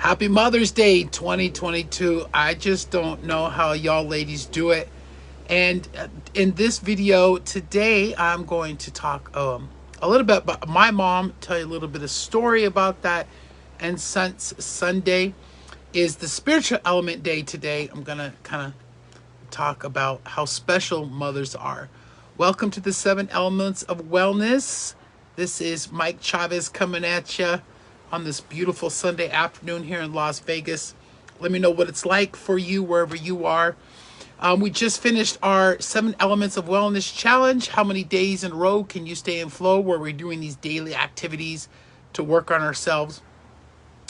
Happy Mother's Day 2022. I just don't know how y'all ladies do it. And in this video today, I'm going to talk a little bit about my mom, tell you a little bit of story about that. And since Sunday is the spiritual element day today, I'm going to kind of talk about how special mothers are. Welcome to the 7 Elements of Wellness. This is Mike Chavez coming at you on this beautiful Sunday afternoon here in Las Vegas. Let me know what it's like for you wherever you are. We just finished our 7 Elements of Wellness challenge. How many days in a row can you stay in flow, where we're doing these daily activities to work on ourselves.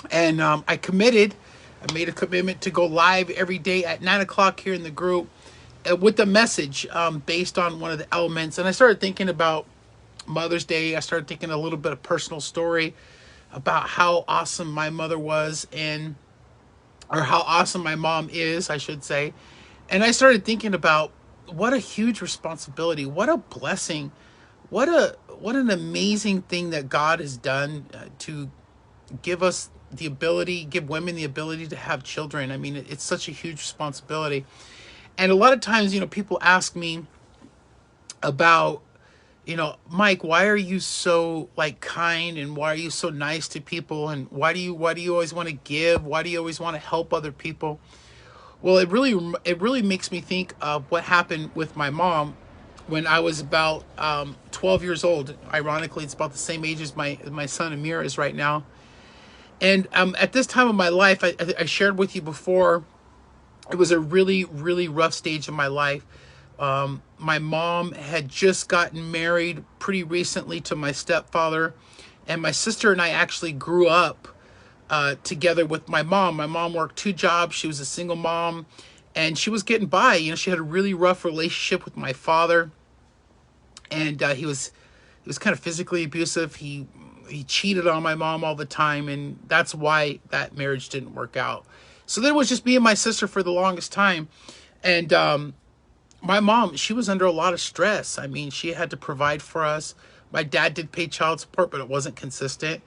And I made a commitment to go live every day at 9 o'clock here in the group with the message based on one of the elements. And I started thinking about Mother's Day. I started thinking a little bit of personal story about how awesome my mother was, or how awesome my mom is, I should say. And I started thinking about what a huge responsibility, what a blessing, what an amazing thing that God has done to give us the ability, give women the ability to have children. I mean, it's such a huge responsibility. And a lot of times, people ask me about, Mike, why are you so kind, and why are you so nice to people, and why do you always want to give? Why do you always want to help other people? Well, it really makes me think of what happened with my mom when I was about 12 years old. Ironically, it's about the same age as my son Amir is right now. And at this time of my life, I shared with you before, it was a really, really rough stage of my life. My mom had just gotten married pretty recently to my stepfather, and my sister and I actually grew up together with my mom. My mom worked 2 jobs. She was a single mom, and she was getting by. She had a really rough relationship with my father, and he was kind of physically abusive. He cheated on my mom all the time, and that's why that marriage didn't work out. So then it was just me and my sister for the longest time. And my mom, she was under a lot of stress. I mean, she had to provide for us. My dad did pay child support, but it wasn't consistent.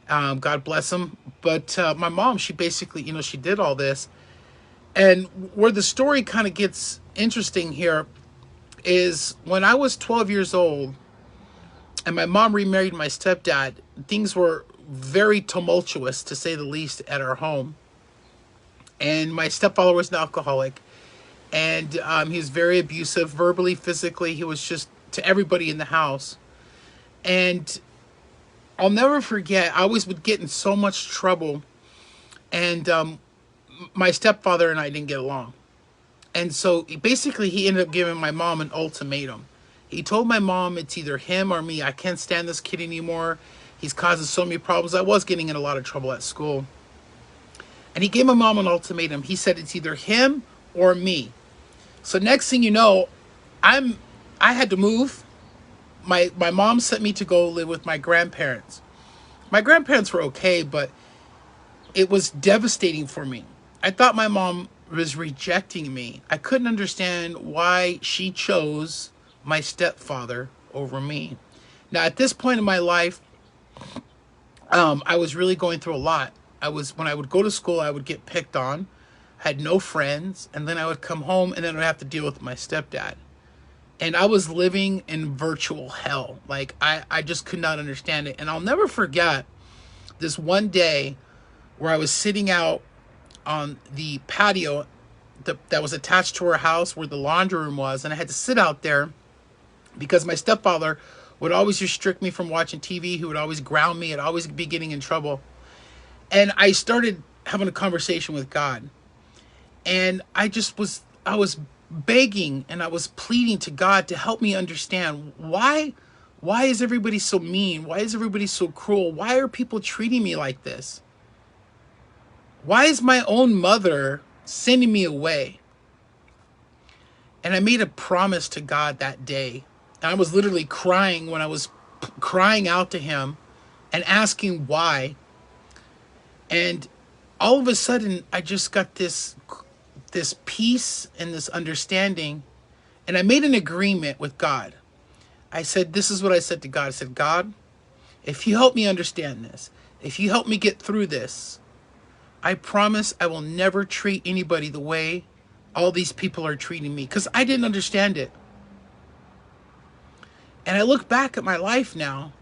God bless him. But my mom, she basically, she did all this. And where the story kind of gets interesting here is when I was 12 years old and my mom remarried my stepdad, things were very tumultuous, to say the least, at our home. And my stepfather was an alcoholic. And he was very abusive, verbally, physically. He was just to everybody in the house. And I'll never forget, I always would get in so much trouble. And my stepfather and I didn't get along. And so basically he ended up giving my mom an ultimatum. He told my mom, it's either him or me. I can't stand this kid anymore. He's causing so many problems. I was getting in a lot of trouble at school. And he gave my mom an ultimatum. He said, it's either him or me. So next thing you know, I had to move. My mom sent me to go live with my grandparents. My grandparents were okay, but it was devastating for me. I thought my mom was rejecting me. I couldn't understand why she chose my stepfather over me. Now, at this point in my life, I was really going through a lot. When I would go to school, I would get picked on, had no friends, and then I would come home and then I'd have to deal with my stepdad. And I was living in virtual hell. I just could not understand it. And I'll never forget this one day where I was sitting out on the patio that was attached to our house where the laundry room was. And I had to sit out there because my stepfather would always restrict me from watching TV. He would always ground me. I'd always be getting in trouble. And I started having a conversation with God. And I was begging and I was pleading to God to help me understand why is everybody so mean? Why is everybody so cruel? Why are people treating me like this? Why is my own mother sending me away? And I made a promise to God that day. And I was literally crying when I was crying out to him and asking why. And all of a sudden, I just got this peace and this understanding. And I made an agreement with God. I said, this is what I said to God. I said, God, if you help me understand this, if you help me get through this, I promise I will never treat anybody the way all these people are treating me, because I didn't understand it. And I look back at my life now,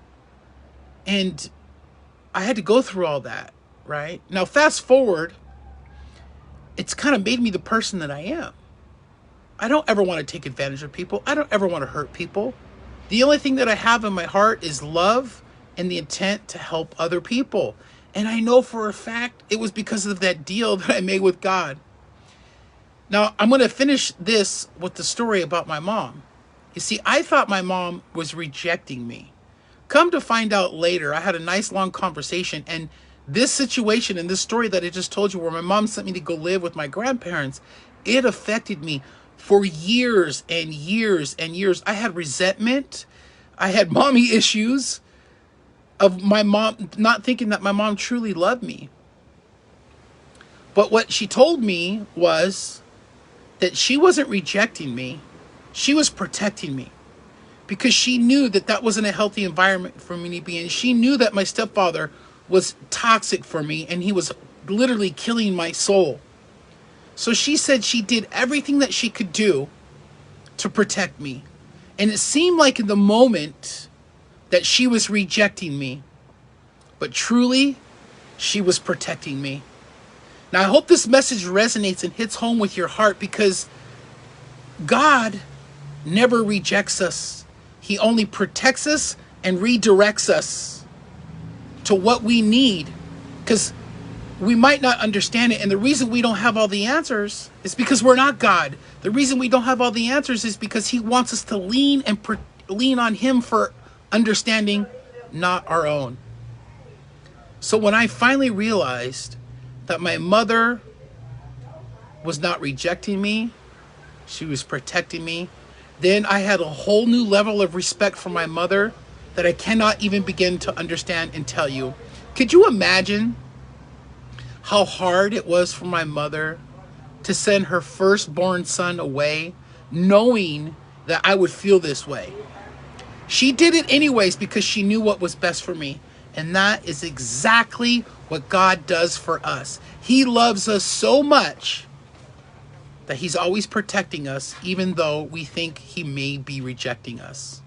and I had to go through all that, right? Now, fast forward, it's kind of made me the person that I am. I don't ever want to take advantage of people. I don't ever want to hurt people. The only thing that I have in my heart is love and the intent to help other people. And I know for a fact it was because of that deal that I made with God. Now, I'm going to finish this with the story about my mom. You see, I thought my mom was rejecting me. Come to find out later, I had a nice long conversation, and this situation and this story that I just told you, where my mom sent me to go live with my grandparents, it affected me for years and years and years. I had resentment. I had mommy issues of my mom, not thinking that my mom truly loved me. But what she told me was that she wasn't rejecting me. She was protecting me, because she knew that that wasn't a healthy environment for me to be in. She knew that my stepfather was toxic for me, and he was literally killing my soul. So she said she did everything that she could do to protect me. And it seemed like in the moment that she was rejecting me, but truly she was protecting me. Now, I hope this message resonates and hits home with your heart, because God never rejects us. He only protects us and redirects us to what we need, because we might not understand it. And the reason we don't have all the answers is because we're not God. The reason we don't have all the answers is because he wants us to lean on him for understanding, not our own. So when I finally realized that my mother was not rejecting me, she was protecting me, then I had a whole new level of respect for my mother that I cannot even begin to understand and tell you. Could you imagine how hard it was for my mother to send her firstborn son away, knowing that I would feel this way? She did it anyways because she knew what was best for me. And that is exactly what God does for us. He loves us so much that he's always protecting us, even though we think he may be rejecting us.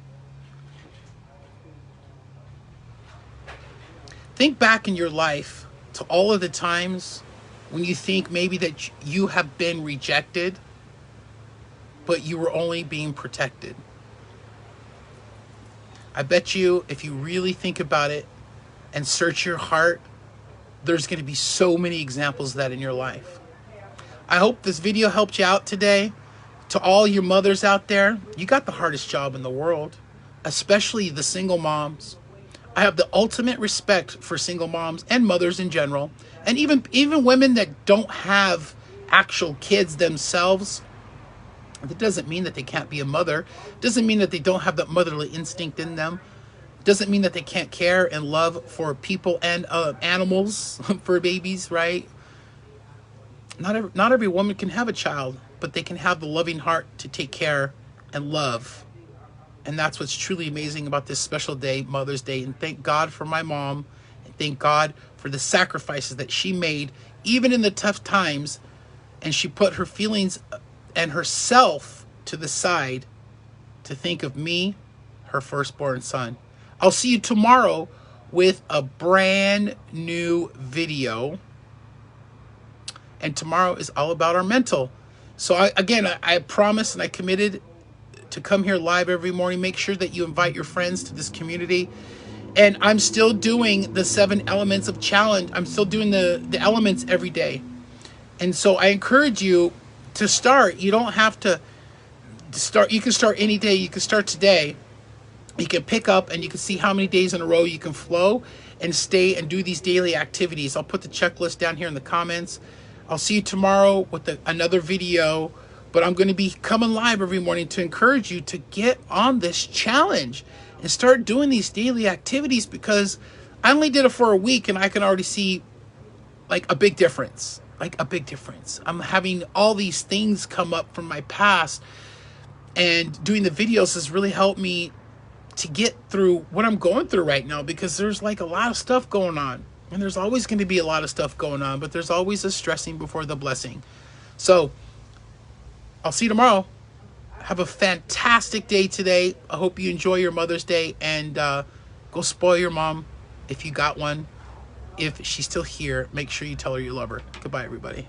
Think back in your life to all of the times when you think maybe that you have been rejected, but you were only being protected. I bet you if you really think about it and search your heart, there's going to be so many examples of that in your life. I hope this video helped you out today. To all your mothers out there, you got the hardest job in the world, especially the single moms. I have the ultimate respect for single moms and mothers in general, and even women that don't have actual kids themselves. That doesn't mean that they can't be a mother. Doesn't mean that they don't have that motherly instinct in them. Doesn't mean that they can't care and love for people and animals, for babies, right? Not every woman can have a child, but they can have the loving heart to take care and love. And that's what's truly amazing about this special day, Mother's Day. And thank God for my mom. And thank God for the sacrifices that she made, even in the tough times. And she put her feelings and herself to the side to think of me, her firstborn son. I'll see you tomorrow with a brand new video. And tomorrow is all about our mental. So I promised and I committed to come here live every morning. Make sure that you invite your friends to this community. And I'm still doing the 7 elements of challenge. I'm still doing the elements every day. And so I encourage you to start. You don't have to start. You can start any day. You can start today. You can pick up and you can see how many days in a row you can flow and stay and do these daily activities. I'll put the checklist down here in the comments. I'll see you tomorrow with another video, but I'm going to be coming live every morning to encourage you to get on this challenge and start doing these daily activities, because I only did it for a week and I can already see like a big difference, I'm having all these things come up from my past, and doing the videos has really helped me to get through what I'm going through right now, because there's like a lot of stuff going on. And there's always going to be a lot of stuff going on, but there's always a stressing before the blessing. So I'll see you tomorrow. Have a fantastic day today. I hope you enjoy your Mother's Day, and go spoil your mom if you got one. If she's still here, make sure you tell her you love her. Goodbye, everybody.